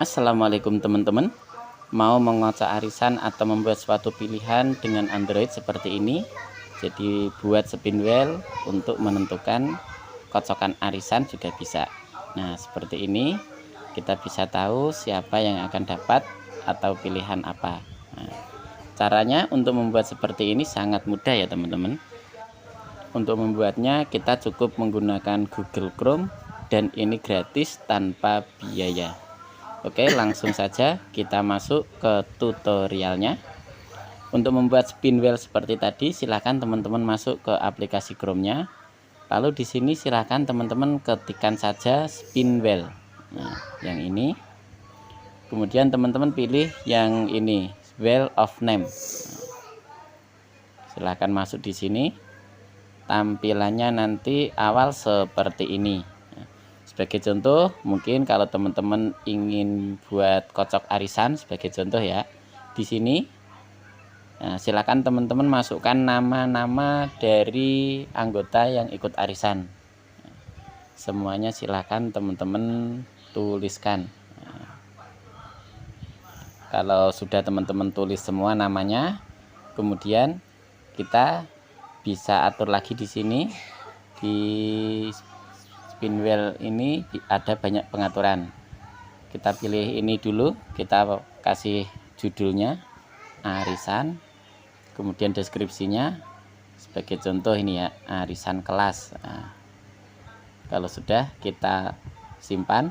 Assalamualaikum teman-teman. Mau mengocok arisan atau membuat suatu pilihan dengan Android seperti ini. Jadi buat spin wheel untuk menentukan kocokan arisan juga bisa. Nah seperti ini kita bisa tahu siapa yang akan dapat atau pilihan apa. Nah, caranya untuk membuat seperti ini sangat mudah ya teman-teman. Untuk membuatnya kita cukup menggunakan Google Chrome dan ini gratis tanpa biaya. Oke, langsung saja kita masuk ke tutorialnya. Untuk membuat spin wheel seperti tadi, silahkan teman-teman masuk ke aplikasi Chrome-nya. Lalu di sini silahkan teman-teman ketikkan saja spin wheel. Nah, yang ini. Kemudian teman-teman pilih yang ini, wheel of name. Silahkan masuk di sini. Tampilannya nanti awal seperti ini. Sebagai contoh, mungkin kalau teman-teman ingin buat kocok arisan sebagai contoh ya, di sini silakan teman-teman masukkan nama-nama dari anggota yang ikut arisan. Semuanya silakan teman-teman tuliskan. Kalau sudah teman-teman tulis semua namanya, kemudian kita bisa atur lagi di sini. Di spin wheel ini ada banyak pengaturan. Kita pilih ini dulu, kita kasih judulnya arisan, kemudian deskripsinya sebagai contoh ini ya, arisan kelas. Nah, kalau sudah kita simpan,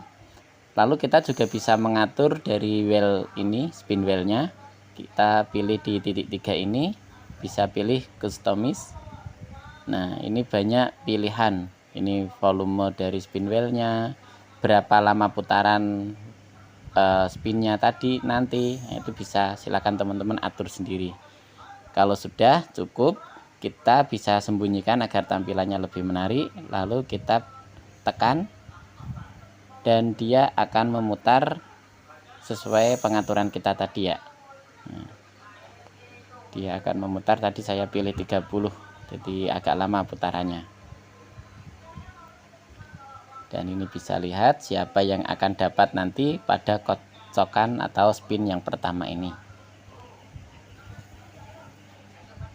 lalu kita juga bisa mengatur dari wheel ini, spin wheelnya. Kita pilih di titik 3 ini, bisa pilih customize. Nah ini banyak pilihan. Ini volume dari spin wheelnya, berapa lama putaran spinnya tadi nanti. Nah, itu bisa silakan teman-teman atur sendiri. Kalau sudah cukup, kita bisa sembunyikan agar tampilannya lebih menarik. Lalu kita tekan dan dia akan memutar sesuai pengaturan kita tadi ya. Nah, dia akan memutar, tadi saya pilih 30, jadi agak lama putarannya. Dan ini bisa lihat siapa yang akan dapat nanti pada kocokan atau spin yang pertama ini.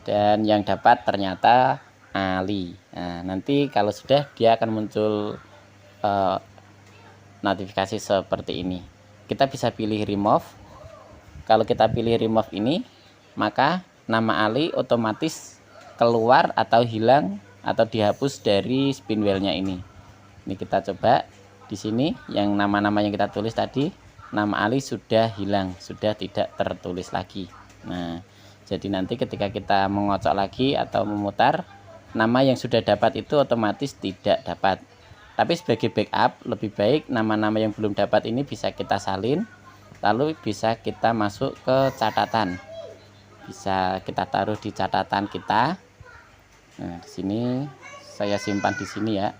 Dan yang dapat ternyata Ali. Nah, nanti kalau sudah dia akan muncul notifikasi seperti ini. Kita bisa pilih remove. Kalau kita pilih remove ini, maka nama Ali otomatis keluar atau hilang atau dihapus dari spin wheel-nya ini. Ini kita coba di sini yang nama-nama yang kita tulis tadi, nama Ali sudah hilang, sudah tidak tertulis lagi. Nah, jadi nanti ketika kita mengocok lagi atau memutar, nama yang sudah dapat itu otomatis tidak dapat. Tapi sebagai backup, lebih baik nama-nama yang belum dapat ini bisa kita salin, lalu bisa kita masuk ke catatan. Bisa kita taruh di catatan kita. Nah, di sini saya simpan di sini ya.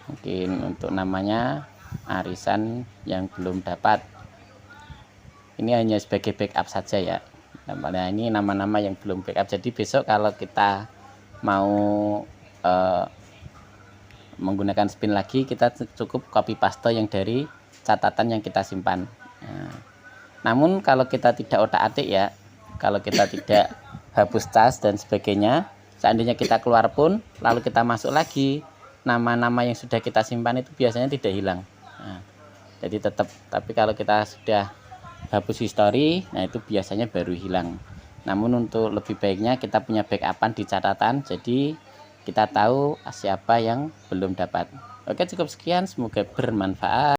Mungkin untuk namanya arisan yang belum dapat. Ini hanya sebagai backup saja ya. Nah, ini nama-nama yang belum backup. Jadi besok kalau kita mau menggunakan spin lagi, kita cukup copy paste yang dari catatan yang kita simpan. Nah, namun kalau kita tidak otak-atik ya, kalau kita tidak hapus cas dan sebagainya, seandainya kita keluar pun lalu kita masuk lagi, nama-nama yang sudah kita simpan itu biasanya tidak hilang. Nah, jadi tetap, tapi kalau kita sudah hapus history, nah itu biasanya baru hilang. Namun untuk lebih baiknya kita punya backupan di catatan, jadi kita tahu siapa yang belum dapat. Oke, cukup sekian, semoga bermanfaat.